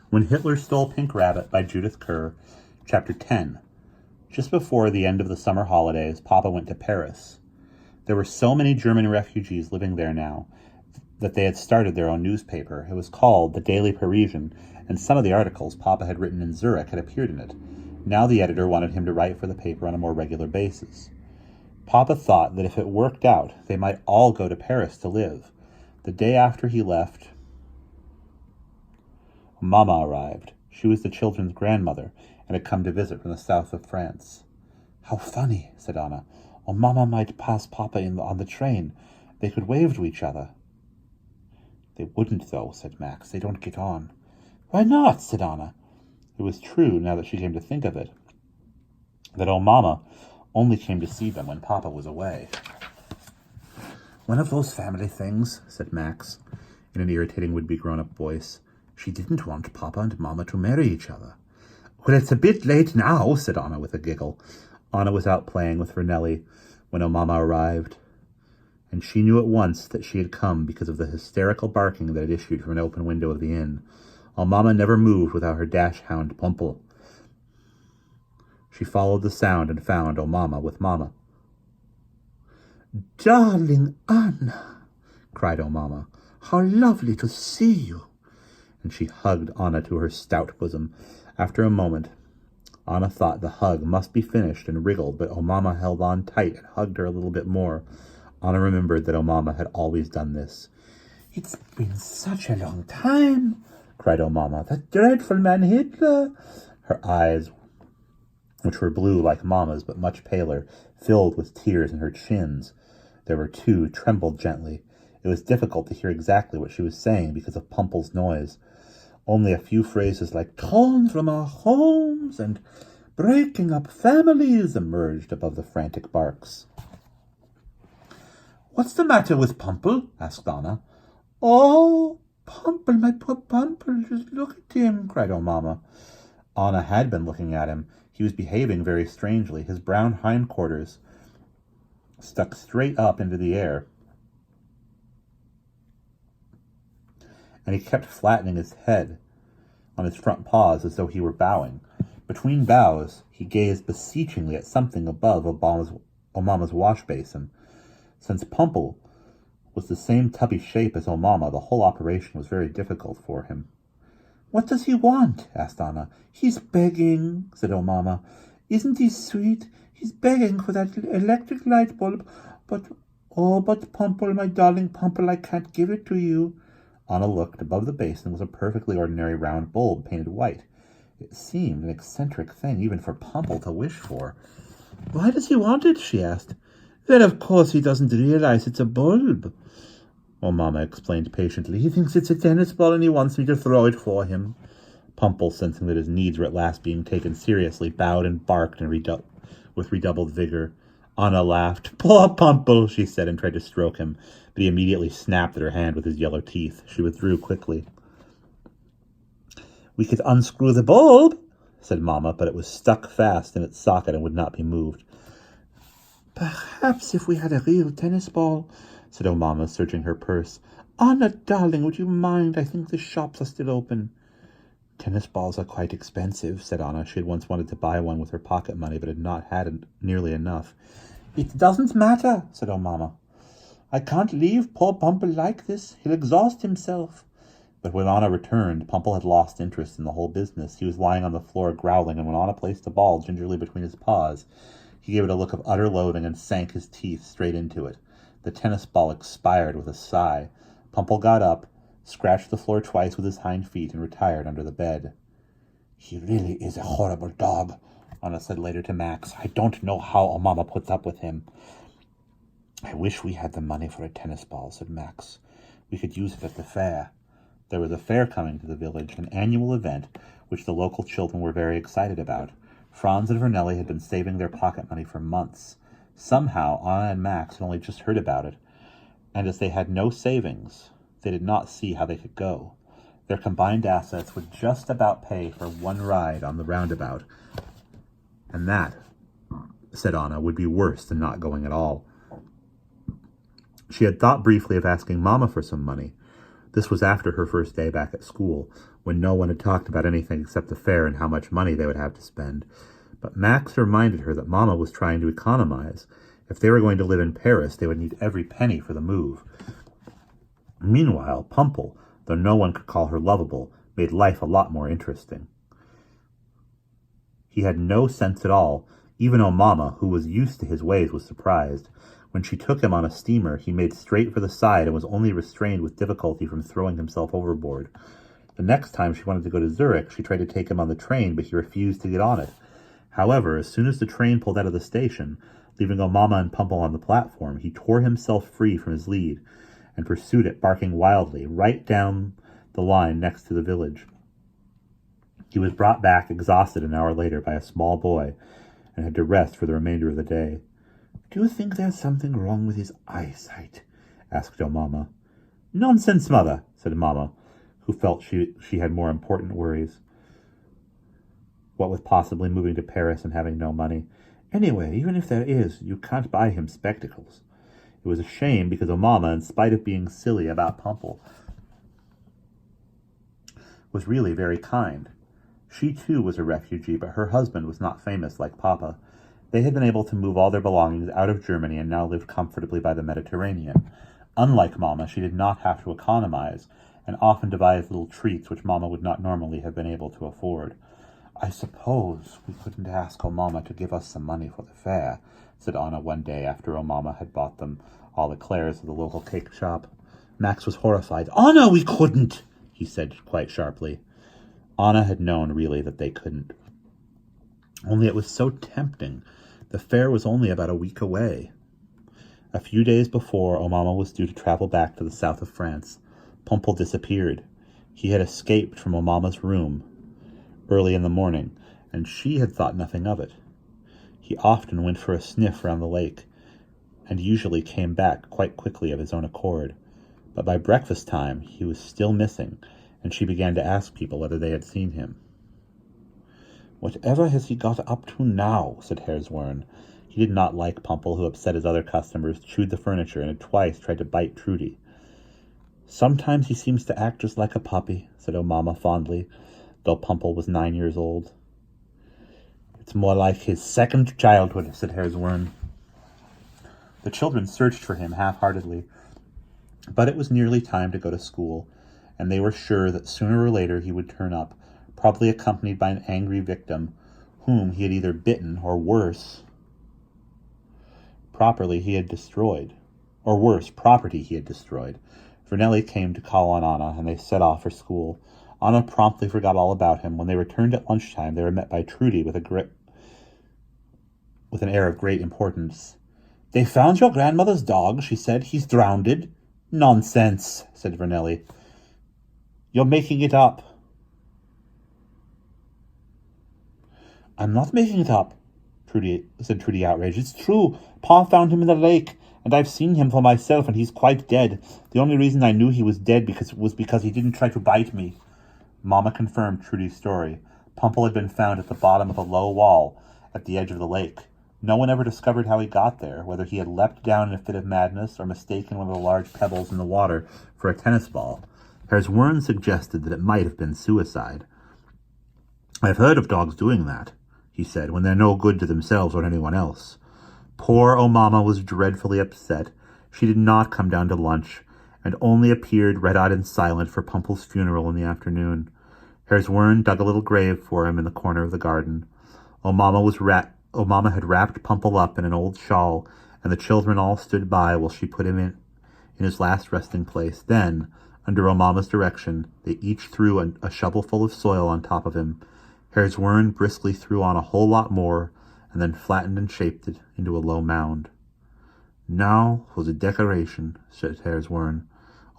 When Hitler Stole Pink Rabbit by Judith Kerr, Chapter 10. Just before the end of the summer holidays, Papa went to Paris. There were so many German refugees living there now that they had started their own newspaper. It was called the Daily Parisian, and some of the articles Papa had written in Zurich had appeared in it. Now the editor wanted him to write for the paper on a more regular basis. Papa thought that if it worked out, they might all go to Paris to live. The day after he left, Mama arrived. She was the children's grandmother and had come to visit from the south of France. "How funny," said Anna. "Oh, Mama might pass Papa on the train. They could wave to each other." "They wouldn't, though," said Max. "They don't get on." "Why not?" said Anna. It was true, now that she came to think of it, that old Mama only came to see them when Papa was away. "One of those family things," said Max, in an irritating would-be grown-up voice. "She didn't want Papa and Mama to marry each other." "Well, it's a bit late now," said Anna with a giggle. Anna was out playing with Vernelli when Mama arrived, and she knew at once that she had come because of the hysterical barking that had issued from an open window of the inn. Mama never moved without her dash-hound Pumpel. She followed the sound and found Mama with Mama. "Darling Anna," cried Mama, "how lovely to see you." And she hugged Anna to her stout bosom. After a moment, Anna thought the hug must be finished and wriggled, but Mama held on tight and hugged her a little bit more. Anna remembered that Mama had always done this. "It's been such a long time," cried Mama. "That dreadful man Hitler." Her eyes, which were blue like Mama's but much paler, filled with tears, and her chins, there were two, trembled gently. It was difficult to hear exactly what she was saying because of Pumpel's noise. Only a few phrases like "torn from our homes" and "breaking up families" emerged above the frantic barks. "What's the matter with Pumpel?" asked Anna. "Oh, Pumpel, my poor Pumpel, just look at him," cried Mama. Anna had been looking at him. He was behaving very strangely. His brown hindquarters stuck straight up into the air, and he kept flattening his head on his front paws as though he were bowing. Between bows, he gazed beseechingly at something above Mama's wash basin. Since Pumpel was the same tubby shape as Mama, the whole operation was very difficult for him. "What does he want?" asked Anna. "He's begging," said Mama. "Isn't he sweet? He's begging for that electric light bulb, but Pumpel, my darling Pumpel, I can't give it to you." Anna looked. Above the basin was a perfectly ordinary round bulb painted white. It seemed an eccentric thing even for Pumpel to wish for. "Why does he want it?" she asked. "Well, of course he doesn't realize it's a bulb," Mama explained patiently. "He thinks it's a tennis ball and he wants me to throw it for him." Pumpel, sensing that his needs were at last being taken seriously, bowed and barked with redoubled vigor. Anna laughed. "Poor Pumpel," she said, and tried to stroke him, but he immediately snapped at her hand with his yellow teeth. She withdrew quickly. "We could unscrew the bulb," said Mama, but it was stuck fast in its socket and would not be moved. "Perhaps if we had a real tennis ball," said Mama, searching her purse. "Anna, darling, would you mind? I think the shops are still open." "Tennis balls are quite expensive," said Anna. She had once wanted to buy one with her pocket money, but had not had nearly enough. "It doesn't matter," said Mama. "I can't leave poor Pumpel like this. He'll exhaust himself." But when Anna returned, Pumpel had lost interest in the whole business. He was lying on the floor growling, and when Anna placed the ball gingerly between his paws, he gave it a look of utter loathing and sank his teeth straight into it. The tennis ball expired with a sigh. Pumpel got up, scratched the floor twice with his hind feet, and retired under the bed. "He really is a horrible dog," Anna said later to Max. "I don't know how Mama puts up with him." "I wish we had the money for a tennis ball," said Max. "We could use it at the fair." There was a fair coming to the village, an annual event which the local children were very excited about. Franz and Vernelli had been saving their pocket money for months. Somehow Anna and Max had only just heard about it, and as they had no savings, they did not see how they could go. Their combined assets would just about pay for one ride on the roundabout, and that, said Anna, would be worse than not going at all. She had thought briefly of asking Mama for some money. This was after her first day back at school, when no one had talked about anything except the fair and how much money they would have to spend. But Max reminded her that Mama was trying to economize. If they were going to live in Paris, they would need every penny for the move. Meanwhile, Pumple, though no one could call her lovable, made life a lot more interesting. He had no sense at all. Even O'Mama, who was used to his ways, was surprised. When she took him on a steamer, he made straight for the side and was only restrained with difficulty from throwing himself overboard. The next time she wanted to go to Zurich, she tried to take him on the train, but he refused to get on it. However, as soon as the train pulled out of the station, leaving O'Mama and Pumple on the platform, he tore himself free from his lead and pursued it, barking wildly, right down the line next to the village. He was brought back exhausted an hour later by a small boy and had to rest for the remainder of the day. "Do you think there's something wrong with his eyesight?" asked O'Mama. "Nonsense, Mother," said Mama, who felt she had more important worries. What with possibly moving to Paris and having no money. "Anyway, even if there is, you can't buy him spectacles." It was a shame because O'Mama, in spite of being silly about Pumple, was really very kind. She too was a refugee, but her husband was not famous like Papa. They had been able to move all their belongings out of Germany and now lived comfortably by the Mediterranean. Unlike Mama, she did not have to economize and often devised little treats which Mama would not normally have been able to afford. "I suppose we couldn't ask O'Mama to give us some money for the fair," said Anna one day after O'Mama had bought them all eclairs at the local cake shop. Max was horrified. "Anna, we couldn't," he said quite sharply. Anna had known, really, that they couldn't. Only it was so tempting. The fair was only about a week away. A few days before O'Mama was due to travel back to the south of France, Pumple disappeared. He had escaped from O'Mama's room early in the morning, and she had thought nothing of it. He often went for a sniff round the lake, and usually came back quite quickly of his own accord. But by breakfast time he was still missing, and she began to ask people whether they had seen him. "Whatever has he got up to now?" said Herr Zwirn. He did not like Pumple, who upset his other customers, chewed the furniture, and had twice tried to bite Trudy. "Sometimes he seems to act just like a puppy," said O'Mama fondly, though Pumple was 9 years old. "It's more like his second childhood," said Herr Zwirn. The children searched for him half-heartedly, but it was nearly time to go to school, and they were sure that sooner or later he would turn up, probably accompanied by an angry victim, whom he had either bitten or worse, property he had destroyed. Vernelli came to call on Anna, and they set off for school. Anna promptly forgot all about him. When they returned at lunchtime, they were met by Trudy with an air of great importance. "They found your grandmother's dog," she said. "He's drowned." "Nonsense," said Vernelli. "You're making it up." "I'm not making it up," said Trudy, outraged. "It's true. Pa found him in the lake, and I've seen him for myself, and he's quite dead. The only reason I knew he was dead was because he didn't try to bite me." Mama confirmed Trudy's story. Pumple had been found at the bottom of a low wall at the edge of the lake. No one ever discovered how he got there, whether he had leapt down in a fit of madness or mistaken one of the large pebbles in the water for a tennis ball. Herr Zwirn suggested that it might have been suicide. "I've heard of dogs doing that," he said, "when they're no good to themselves or anyone else." Poor O'Mama was dreadfully upset. She did not come down to lunch, and only appeared red-eyed and silent for Pumple's funeral in the afternoon. Herr Zwirn dug a little grave for him in the corner of the garden. O'Mama had wrapped Pumple up in an old shawl, and the children all stood by while she put him in his last resting place. Then, under O'Mama's direction, they each threw a shovelful of soil on top of him. Herr Zwirn briskly threw on a whole lot more, and then flattened and shaped it into a low mound. "Now for the decoration," said Herr Zwirn.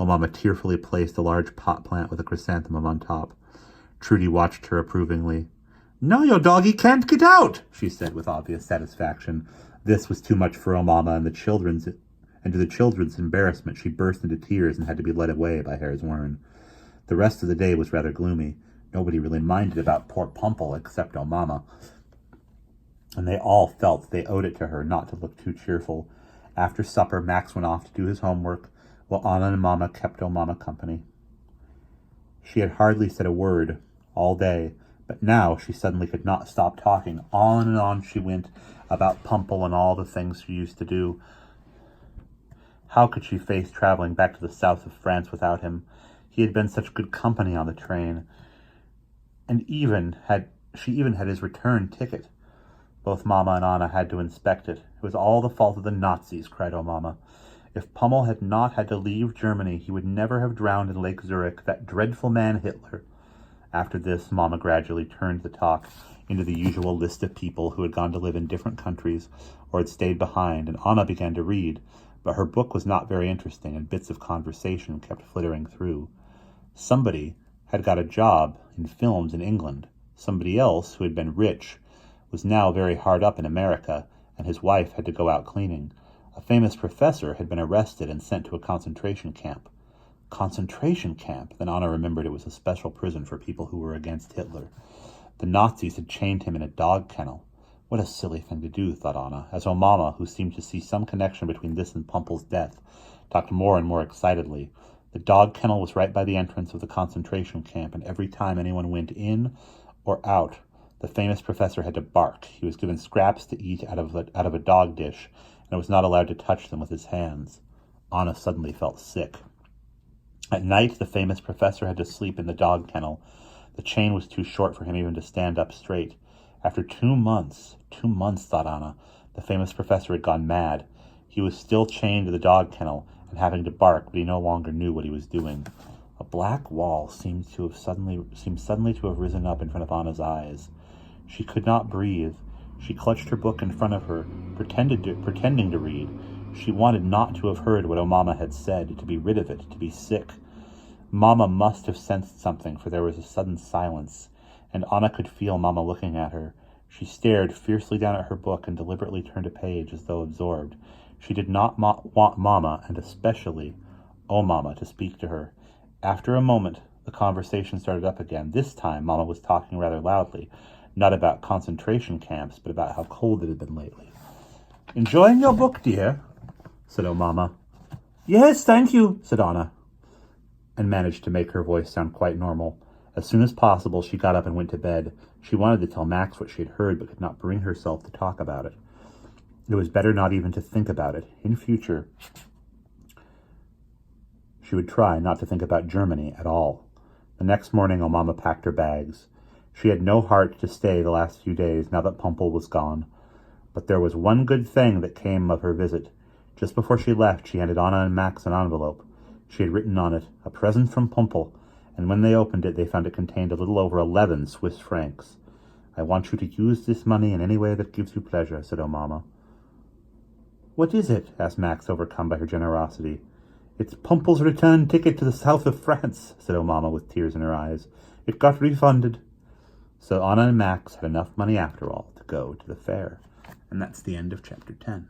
O'Mama tearfully placed a large pot plant with a chrysanthemum on top. Trudy watched her approvingly. "Now your doggy can't get out," she said with obvious satisfaction. This was too much for O'Mama, and to the children's embarrassment she burst into tears and had to be led away by Herr Zwirn. The rest of the day was rather gloomy. Nobody really minded about poor Pumple except O'Mama, and they all felt they owed it to her not to look too cheerful. After supper, Max went off to do his homework, while Anna and Mama kept O'Mama company. She had hardly said a word all day, but now she suddenly could not stop talking. On and on she went about Pumple and all the things she used to do. How could she face traveling back to the south of France without him? He had been such good company on the train, and she even had his return ticket. Both Mamma and Anna had to inspect it. It was all the fault of the Nazis, cried O Mamma. If Pummel had not had to leave Germany, he would never have drowned in Lake Zurich, that dreadful man Hitler. After this, Mamma gradually turned the talk into the usual list of people who had gone to live in different countries or had stayed behind, and Anna began to read, but her book was not very interesting, and bits of conversation kept flittering through. Somebody had got a job in films in England. Somebody else, who had been rich, was now very hard up in America, and his wife had to go out cleaning. A famous professor had been arrested and sent to a concentration camp. Concentration camp? Then Anna remembered it was a special prison for people who were against Hitler. The Nazis had chained him in a dog kennel. What a silly thing to do, thought Anna, as O Mamma, who seemed to see some connection between this and Pumpel's death, talked more and more excitedly. The dog kennel was right by the entrance of the concentration camp, and every time anyone went in or out, the famous professor had to bark. He was given scraps to eat out of a dog dish, and was not allowed to touch them with his hands. Anna suddenly felt sick. At night, the famous professor had to sleep in the dog kennel. The chain was too short for him even to stand up straight. After 2 months, thought Anna, the famous professor had gone mad. He was still chained to the dog kennel and having to bark, but he no longer knew what he was doing. A black wall seemed suddenly to have risen up in front of Anna's eyes. She could not breathe. She clutched her book in front of her, pretending to read. She wanted not to have heard what O Mamma had said, to be rid of it, to be sick. Mamma must have sensed something, for there was a sudden silence, and Anna could feel Mamma looking at her. She stared fiercely down at her book and deliberately turned a page as though absorbed. She did not want Mamma, and especially O Mamma, to speak to her. After a moment, the conversation started up again. This time, Mamma was talking rather loudly, not about concentration camps, but about how cold it had been lately. "Enjoying your book, dear?" said O Mamma. "Yes, thank you," said Anna, and managed to make her voice sound quite normal. As soon as possible, she got up and went to bed. She wanted to tell Max what she had heard, but could not bring herself to talk about it. It was better not even to think about it. In future, she would try not to think about Germany at all. The next morning, O Mamma packed her bags. She had no heart to stay the last few days, now that Pumpel was gone. But there was one good thing that came of her visit. Just before she left, she handed Anna and Max an envelope. She had written on it, "A present from Pumpel," and when they opened it, they found it contained a little over 11 Swiss francs. "I want you to use this money in any way that gives you pleasure," said O Mamma. "What is it?" asked Max, overcome by her generosity. "It's Pumpel's return ticket to the south of France," said O Mamma with tears in her eyes. "It got refunded." So Anna and Max had enough money after all to go to the fair. And that's the end of chapter 10.